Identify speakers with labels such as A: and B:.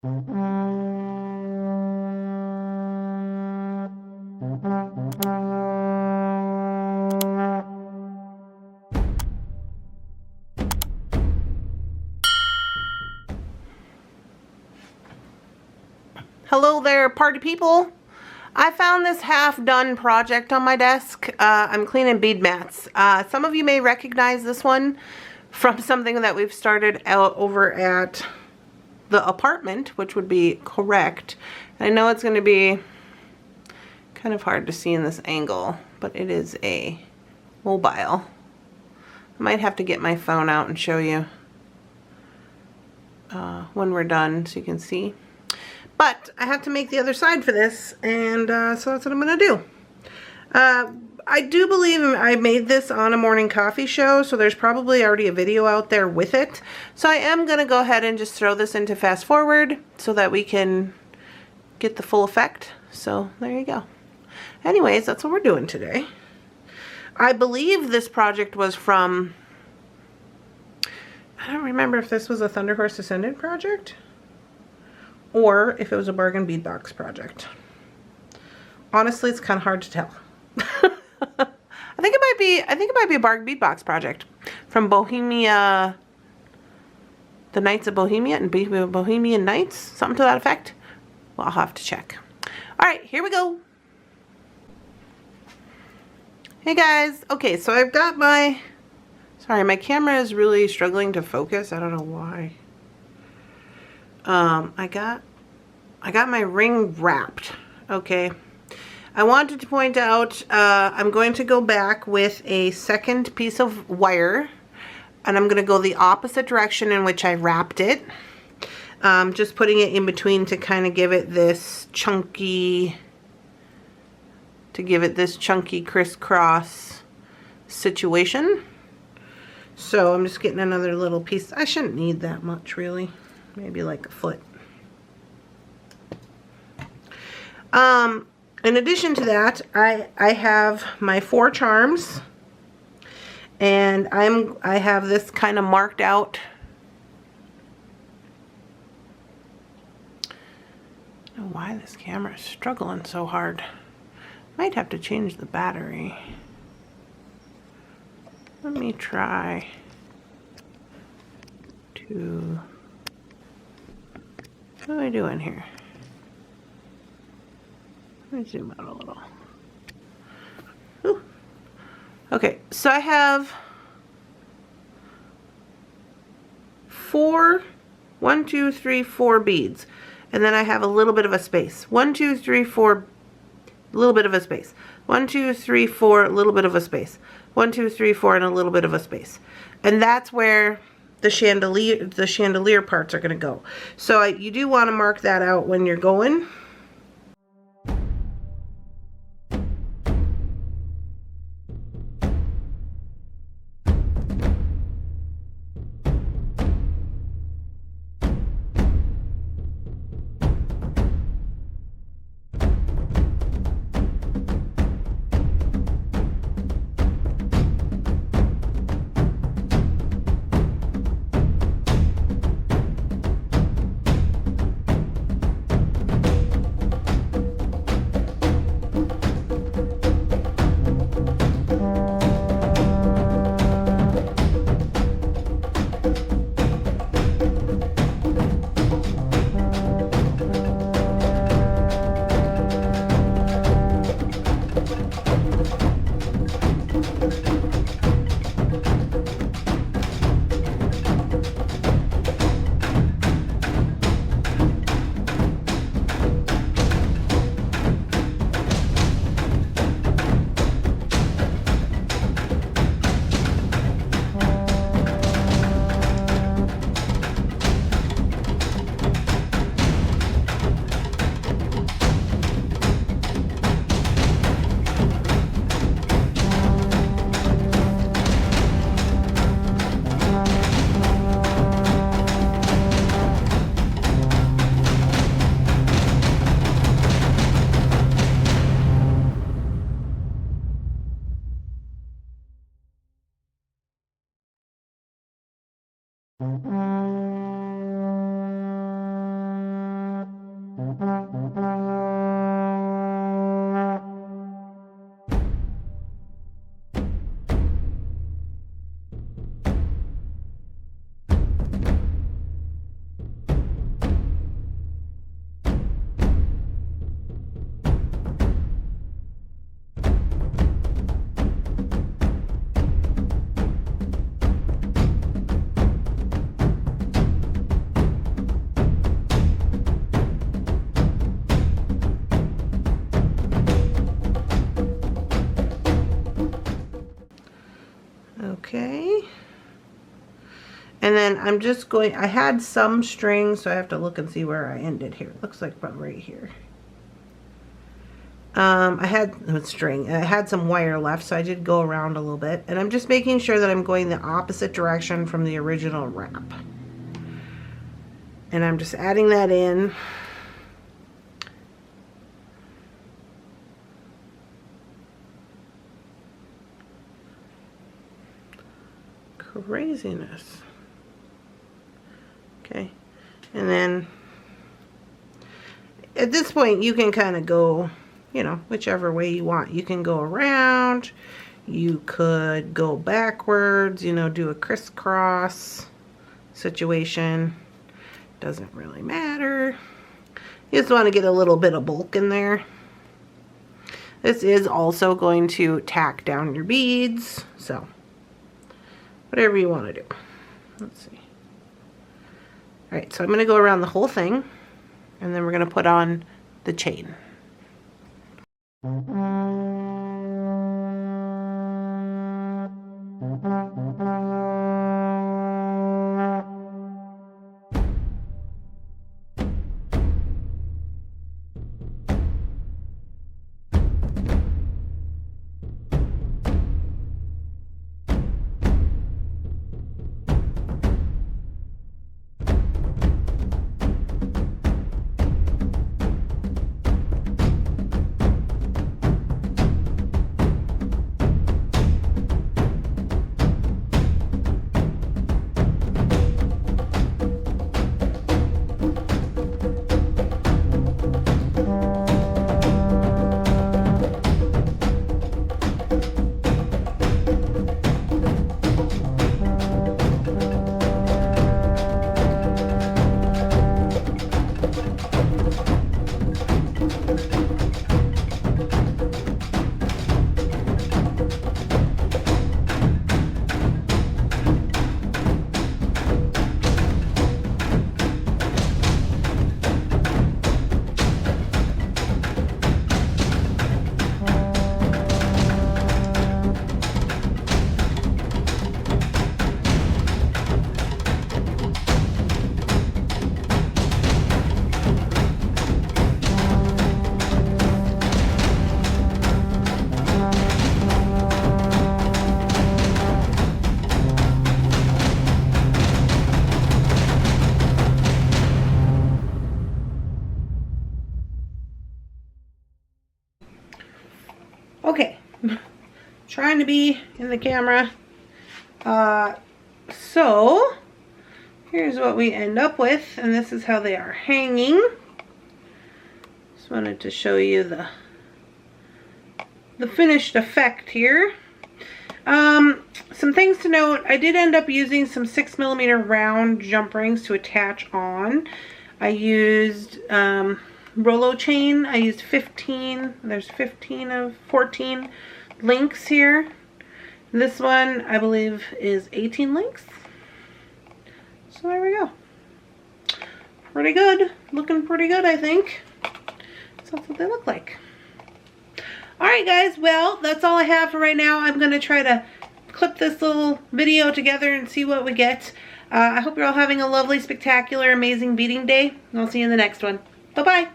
A: Hello there, party people. I found this half-done project on my desk. I'm cleaning bead mats. Some of you may recognize this one from something that we've started out over at the apartment, which would be correct. I know it's going to be kind of hard to see in this angle, but it is a mobile. I might have to get my phone out and show you when we're done so you can see. But I have to make the other side for this, and so that's what I'm going to do. I do believe I made this on a morning coffee show, so there's probably already a video out there with it. So I am going to go ahead and just throw this into fast forward so that we can get the full effect. So there you go. Anyways, that's what we're doing today. I believe this project was from, I don't remember if this was a Thunderhorse Descendant project, or if it was a Bargain Bead Box project. Honestly, it's kind of hard to tell. I think it might be a Bargain Bead Box project from Bohemia, the Nights of Bohemia and Bohemian Nights, something to that effect. Well, I'll have to check. All right, here we go. Hey guys. Okay, so I've got my, sorry, my camera is really struggling to focus. I don't know why. I got my ring wrapped. Okay. I wanted to point out, I'm going to go back with a second piece of wire, and I'm going to go the opposite direction in which I wrapped it. Just putting it in between to kind of give it this chunky, crisscross situation. So I'm just getting another little piece. I shouldn't need that much really. Maybe like a foot. In addition to that, I have my 4 charms, and I have this kind of marked out. I don't know why this camera is struggling so hard. Might have to change the battery. Let me try to, what am I doing here? Let me zoom out a little. Ooh. Okay, so I have 4 beads, and then I have a little bit of a space. 1, 2, 3, 4, little bit of a space. 1, 2, 3, 4, a little bit of a space. 1, 2, 3, 4, and a little bit of a space. And that's where the chandelier parts are going to go. So you do want to mark that out when you're going. And then I'm just going, I had some string, so I have to look and see where I ended here. It looks like about right here. I had string, and I had some wire left, so I did go around a little bit. And I'm just making sure that I'm going the opposite direction from the original wrap. And I'm just adding that in. Craziness. Okay, and then at this point you can kind of go, you know, whichever way you want. You can go around, you could go backwards, you know, do a crisscross situation. Doesn't really matter. You just want to get a little bit of bulk in there. This is also going to tack down your beads, so whatever you want to do. Let's see. Alright, so I'm going to go around the whole thing, and then we're going to put on the chain. Okay, trying to be in the camera. So here's what we end up with, and this is how they are hanging. Just wanted to show you the finished effect here. Some things to note: I did end up using some 6mm round jump rings to attach on. I used Rolo chain. I used 15. There's 14 links here. This one, I believe, is 18 links. So there we go. Pretty good. Looking pretty good, I think. So that's what they look like. Alright guys, well, that's all I have for right now. I'm going to try to clip this little video together and see what we get. I hope you're all having a lovely, spectacular, amazing beading day. And I'll see you in the next one. Bye-bye.